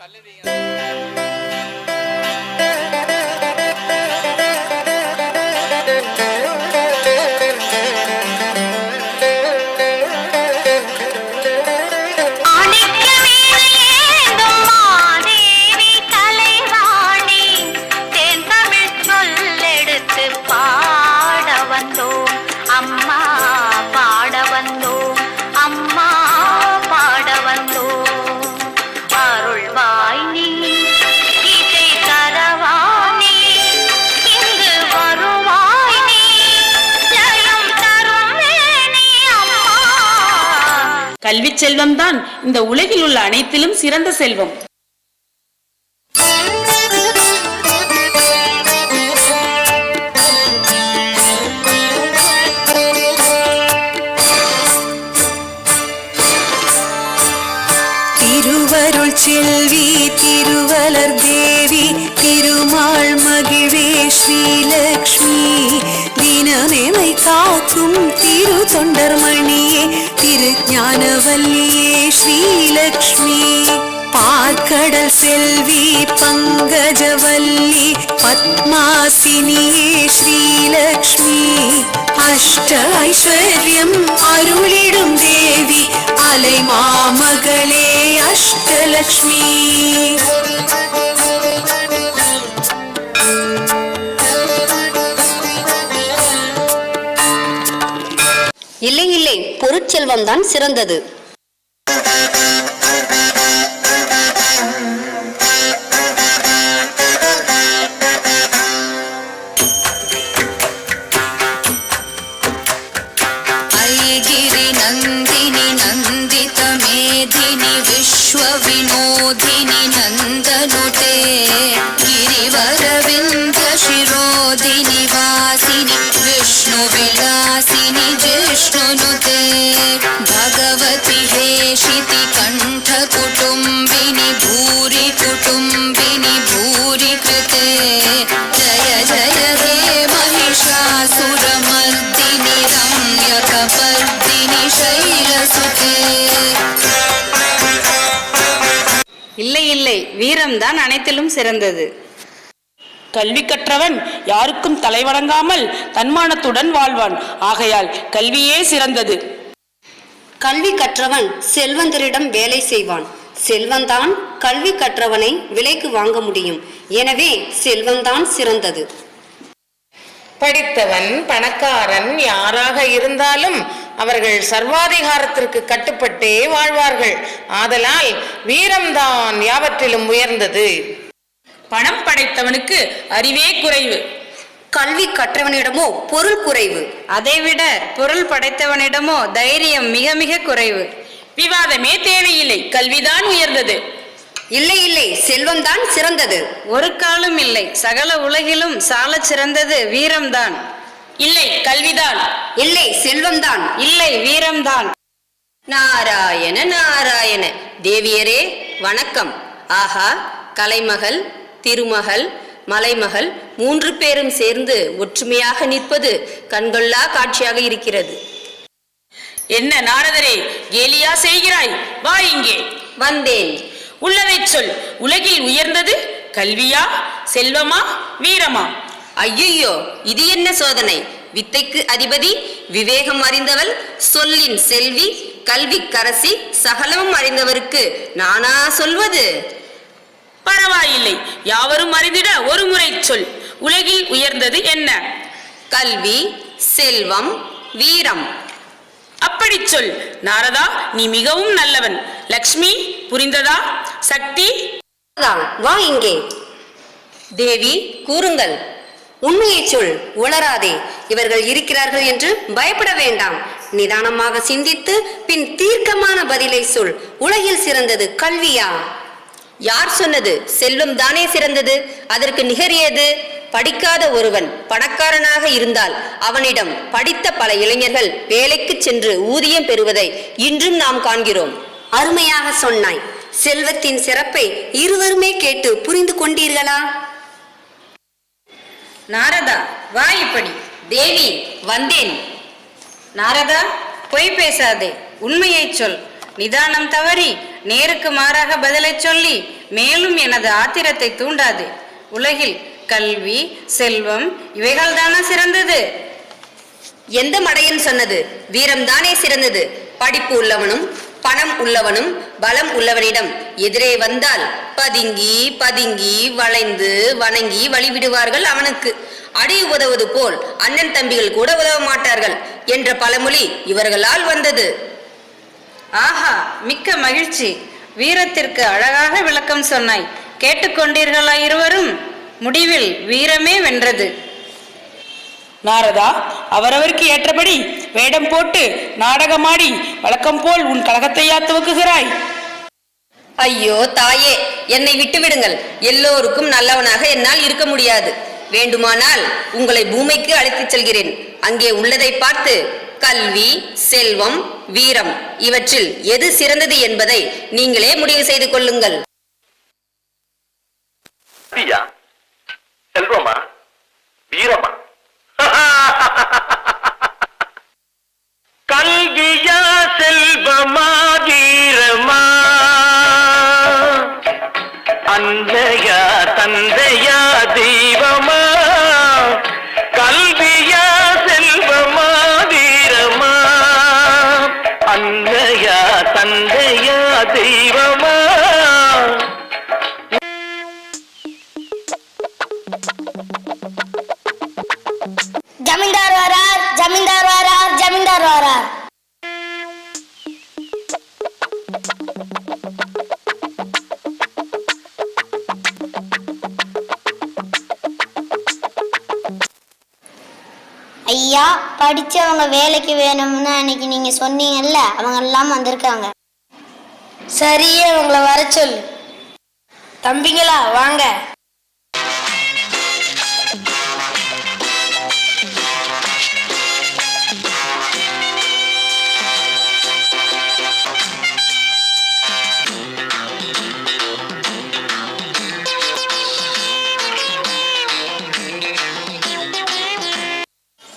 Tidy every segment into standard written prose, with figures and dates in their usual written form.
கல்வி செல்வம் தான் இந்த உலகில் உள்ள அனைத்திலும் சிறந்த செல்வம். திருவருள் செல்வி திருவலர் தேவி திருமால் மகிழே ஸ்ரீலக்ஷ்மி தினமேமை காக்கும் திரு தொண்டர்மணியே திரு ஞானவல்லியே ஸ்ரீலக்ஷ்மி பார்க்கடல் செல்வி பங்கஜவல்லி பத்மாசினியே ஸ்ரீலக்ஷ்மி அஷ்ட ஐஸ்வர்யம் அருளிடும் தேவி அலை மாமகளே அஷ்டலக்ஷ்மி. இல்லை இல்லை, பொருட்செல்வம் தான் சிறந்தது. ஐகிரி நந்தினி நந்தித மேதினி விஸ்வ வினோதினி நந்தனுதே गिरिवरविन्द शिरोधिनि वासिनि विष्णु विलासिनि जिष्णुनुते भगवति हेशिति कंठ कुटुम्बिनि भूरि कुटुम्बिनि भूरि कृते जय जय हे महिषासुरमर्दिनि रम्यकपर्दिनि शैलसुते. இல்லை இல்லை, வீரம்தான் அனைத்திலும் சிறந்தது. கல்வி கற்றவன் யாருக்கும் தலைவணங்காமல் தன்மானத்துடன் வாழ்வான். ஆகையால் கல்வியே சிறந்தது. கல்வி கற்றவன் செல்வந்தரிடம் வேலை செய்வான். செல்வந்தான் கல்வி கற்றவனை விலைக்கு வாங்க முடியும். எனவே செல்வந்தான் சிறந்தது. படித்தவன் பணக்காரன் யாராக இருந்தாலும் அவர்கள் சர்வாதிகாரத்திற்கு கட்டுப்பட்டே வாழ்வார்கள். ஆதலால் வீரம்தான் யாவற்றிலும் உயர்ந்தது. பணம் படைத்தவனுக்கு அறிவே குறைவு, கல்வி கற்றவனிடமோ பொருள் குறைவு. அதைவிட பொருள் படைத்தவனிடமோ தைரியம் மிக மிக குறைவு. விவாதமே தேவையில்லை, கல்விதான் உயர்ந்தது. இல்லை இல்லை, செல்வம்தான் சிறந்தது. ஒரு காலம் இல்லை, சகல உலகிலும் சால சிறந்தது வீரம்தான். இல்லை, கல்விதான். இல்லை, செல்வம்தான். இல்லை, வீரம்தான். நாராயண நாராயண. தேவியரே வணக்கம். ஆஹா, கலைமகள், திருமகள், மலைமகள் 3 பேரும் சேர்ந்து ஒற்றுமையாக நிற்பது கண்கொள்ளா காட்சியாக இருக்கிறது. என்ன நாரதரே, கேலியா செய்கிறாய்? வா இங்கே. வந்தேன். உள்ளதை சொல். உலகில் உயர்ந்தது கல்வியா, செல்வமா, வீரமா? ஐயோ, இது என்ன சோதனை? வித்தைக்கு அதிபதி, விவேகம் அறிந்தவள், சொல்லின் செல்வி, கல்வி கரசி, சகலமும் அறிந்தவருக்கு நானா சொல்வது? பரவாயில்லை, யாவரும் அறிந்திட ஒரு முறை சொல். உலகில் உயர்ந்தது என்ன? கல்வி, செல்வம், வீரம். அப்படி சொல். நாரதா, நீ மிகவும் நல்லவன். லக்ஷ்மி, புரிந்ததா? சக்தி, வா இங்கே. தேவி, கூறுங்கள். உண்மையை சொல், உளராதே. இவர்கள் இருக்கிறார்கள் என்று பயப்பட வேண்டாம். நிதானமாக சிந்தித்து பின் தீர்க்கமான பதிலை சொல். உலகில் சிறந்தது கல்வியா? யார் சொன்னது? செல்வம் தானே சிறந்தது. அதற்கு நிகர் ஏது? படிக்காத ஒருவன் பணக்காரனாக இருந்தால் அவனிடம் படித்த பல இளைஞர்கள் வேலைக்கு சென்று ஊதியம் பெறுவதை இன்றும் நாம் காண்கிறோம். அருமையாக சொன்னாய். செல்வத்தின் சிறப்பை இருவருமே கேட்டு புரிந்து கொண்டீர்களா? நாரதா, வா இப்படி. தேவி, வந்தேன். நாரதா, பொய் பேசாதே, உண்மையை சொல். நிதானம் தவறி நேருக்கு மாறாக பதிலை சொல்லி மேலும் எனது ஆத்திரத்தை தூண்டாது. உலகில் கல்வி, செல்வம் இவைகள்தானா சிறந்தது? எந்த மடையன் சொன்னது? வீரம்தானே சிறந்தது. படிப்பு உள்ளவனும் பணம் உள்ளவனும் பலம் உள்ளவனிடம் எதிரே வந்தால் பதுங்கி பதுங்கி வளைந்து வணங்கி வழிவிடுவார்கள். அவனுக்கு அடி உதவுவது போல் அண்ணன் தம்பிகள் கூட உதவ மாட்டார்கள் என்ற பழமொழி இவர்களால் வந்தது. ஆஹா, மிக்க மகிழ்ச்சி. வீரத்திற்கு அழகாக விளக்கம் சொன்னாய். கேட்டுக்கொண்டீர்களா இருவரும்? முடிவில் வீரமே வென்றது. நாரதா, அவரவருக்கு ஏற்றபடி வேடம் போட்டு நாடகமாடி வழக்கம் போல் உன் கழகத்தையா துவக்குகிறாய்? ஐயோ தாயே, என்னை விட்டுவிடுங்கள். எல்லோருக்கும் நல்லவனாக என்னால் இருக்க முடியாது. வேண்டுமானால் உங்களை பூமிக்கு அழைத்துச் செல்கிறேன். அங்கே உள்ளதை பார்த்து கல்வி, செல்வம், வீரம் இவற்றில் எது சிறந்தது என்பதை நீங்களே முடிவு செய்து கொள்ளுங்கள். செல்வமா வீரமா? கல்வியா செல்வமா வீரமா? அன்னையா தந்தையா தெய்வமா? கல்வியா செல்வமா வீரமா? அன்னையா தந்தையா தெய்வமா? ஜமீன்தார் வரார், ஜமீன்தார் வரார், ஜமீன்தார் வரார். ஐயா, படிச்சவங்க வேலைக்கு வேணும்னு அன்னைக்கு நீங்க சொன்னீங்கல்ல, அவங்க எல்லாம் வந்திருக்காங்க. சரியே, அவங்கள வர சொல்லு. தம்பிங்களா வாங்க.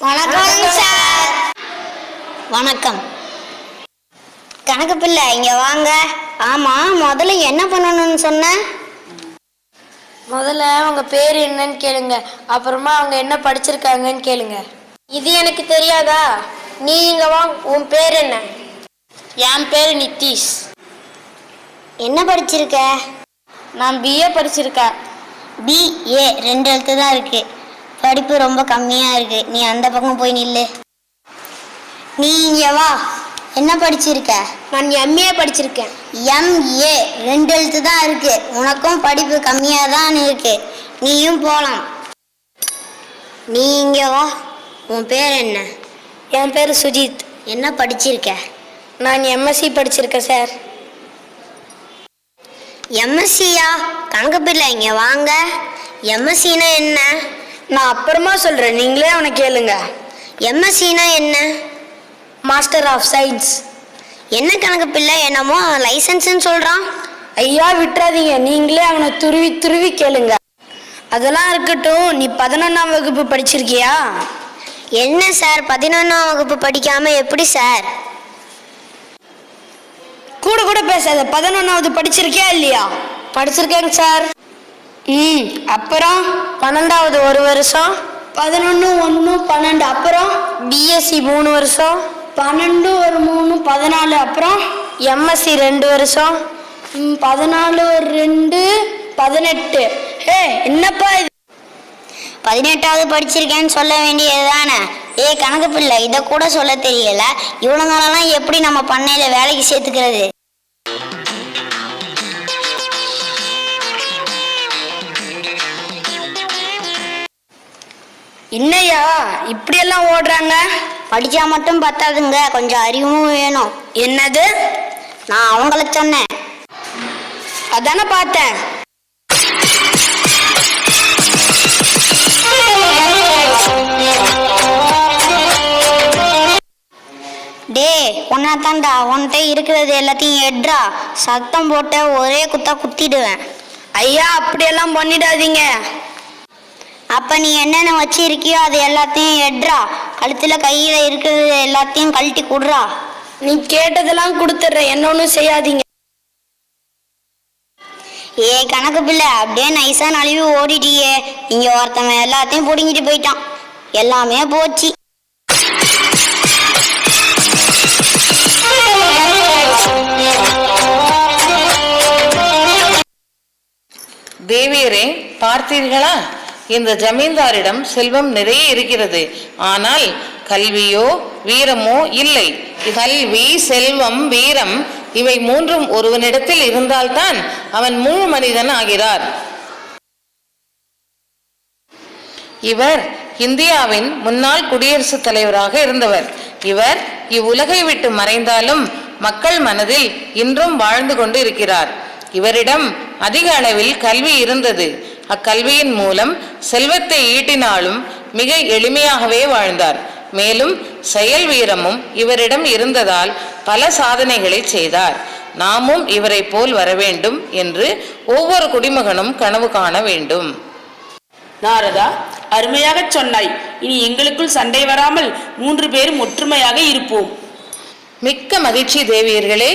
வணக்கம் சார். வணக்கம். கணக்கு பிள்ளை இங்க வாங்க. ஆமா, முதல்ல என்ன பண்ணணும்னு சொன்ன? முதல்ல அவங்க பேர் என்னன்னு கேளுங்க, அப்புறமா அவங்க என்ன படிச்சிருக்காங்கன்னு கேளுங்க. இது எனக்கு தெரியாதா? நீ இங்க வா. உன் பேர் என்ன? என் பேர் நிதிஷ். என்ன படிச்சிருக்க? நான் பிஏ படிச்சிருக்கேன். பிஏ 2 எழுத்து தான் இருக்கு. படிப்பு ரொம்ப கம்மியா இருக்கு. நீ அந்த பக்கம் போய் நில்லு. நீ இங்க வா. என்ன படிச்சிருக்க? நான் எம்ஏ படிச்சிருக்கேன். எம்ஏ 2 எழுத்து தான் இருக்கு. உனக்கும் படிப்பு கம்மியா தான் இருக்கு. நீயும் போலாம். நீ இங்க வா. உன் பேர் என்ன? என் பேர் சுஜித். என்ன படிச்சிருக்க? நான் எம்எஸ்சி படிச்சிருக்கேன் சார். எம்எஸ்சியா? கணக்கு பிள்ளை இங்க வாங்க. எம்எஸ்சினா என்ன? நான் அப்புறமா சொல்றேன், நீங்களே அவனை கேளுங்க. எம்எஸ்சினா என்ன? Master of science. என்ன கணக்கு பிள்ளை என்னமோ லைசன்ஸ்ன்னு சொல்றான்? ஐயா விட்டுறாதீங்க, நீங்களே அவனை துருவி துருவி கேளுங்க. அதெல்லாம் இருக்கட்டும், நீ 11ஆம் வகுப்பு படிச்சிருக்கியா? என்ன சார், 11ஆம் வகுப்பு படிக்காம எப்படி சார்? கூட கூட பேசாத. 11ஆவது படிச்சிருக்கியா இல்லையா? படிச்சிருக்கேங்க சார். அப்புறம் 12வது 1 வருஷம். 11 1 12. அப்புறம் பிஎஸ்சி 3 வருஷம். 12 1 3 14. அப்புறம் எம்எஸ்சி 2 வருஷம். 14 2 18. ஹே, என்னப்பா இது? 18வது படிச்சிருக்கேன்னு சொல்ல வேண்டியதுதானே? கணக்கு பிள்ளை, இதை கூட சொல்ல தெரியல. இவனுங்களெல்லாம் எப்படி நம்ம பண்ணையில வேலைக்கு சேர்த்துக்கிறது? என்னையா இப்படியெல்லாம் ஓடுறாங்க? படிச்சா மட்டும் பத்தாதுங்க, கொஞ்சம் அறிவும் வேணும். என்னது? நான் அவங்கள சொன்னேன். அதானே பார்த்தேன். டே, உன்னதாண்டா, உன்கிட்ட இருக்கிறது எல்லாத்தையும் எட்ரா. சத்தம் போட்ட ஒரே குத்தா குத்திடுவேன். ஐயா, அப்படியெல்லாம் பண்ணிடாதீங்க. அப்ப நீ என்னென்ன வச்சிருக்கியோ அது எல்லாத்தையும் எட்ரா. கழுத்துல கையில இருக்கிறது எல்லாத்தையும் கழட்டி குடுறா. நீ கேட்டதெல்லாம் கொடுத்துட்ற, என்ன ஒன்றும் செய்யாதீங்க. ஏ கணக்கு பிள்ளை அப்படியே நைஸா நழுவி ஓடிட்டியே. இங்க ஒருத்தவன் எல்லாத்தையும் பிடுங்கிட்டு போயிட்டான். எல்லாமே போச்சு. தேவியரே, பார்த்தீர்களா? இந்த ஜமீன்தாரிடம் செல்வம் நிறைய இருக்கிறது, ஆனால் கல்வியோ வீரமோ இல்லை. கல்வி, செல்வம், வீரம் இவை மூன்றும் ஒருவனிடத்தில் இருந்தால்தான் அவன் முழு மனிதன் ஆகிறார். இவர் இந்தியாவின் முன்னாள் குடியரசுத் தலைவராக இருந்தவர். இவர் இவ்வுலகை விட்டு மறைந்தாலும் மக்கள் மனதில் இன்றும் வாழ்ந்து கொண்டு இருக்கிறார். இவரிடம் அதிக அளவில் கல்வி இருந்தது. அக்கல்வியின் மூலம் செல்வத்தை ஈட்டினாலும் மிக எளிமையாகவே வாழ்ந்தார். மேலும் செயல் வீரமும் இவரிடம் இருந்ததால் பல சாதனைகளை செய்தார். நாமும் இவரை போல் வர வேண்டும் என்று ஒவ்வொரு குடிமகனும் கனவு காண வேண்டும். நாரதா, அருமையாக சொன்னாய். இனி எங்களுக்குள் சண்டை வராமல் 3 பேரும் ஒற்றுமையாக இருப்போம். மிக்க மகிழ்ச்சி தேவியர்களே.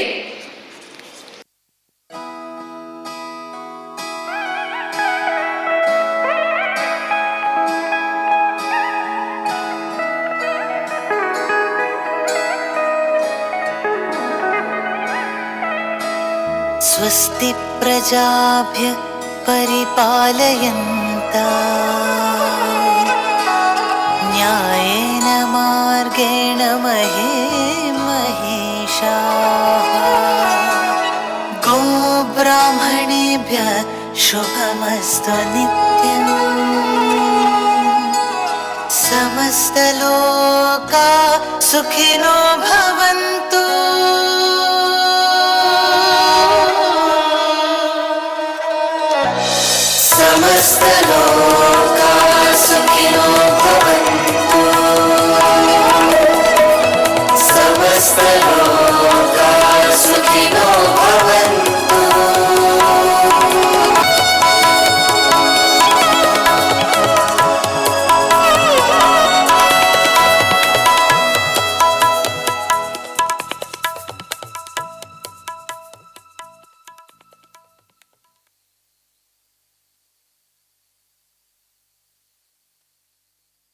स्वस्ति प्रजाभ्य परिपालयन्ता न्यायेन मार्गेण महिषाः गोब्राह्मणेभ्यः शुभमस्तु नित्यम् समस्तलोकाः सुखिनो भवन्तु समस्तलोकाः सुखिनो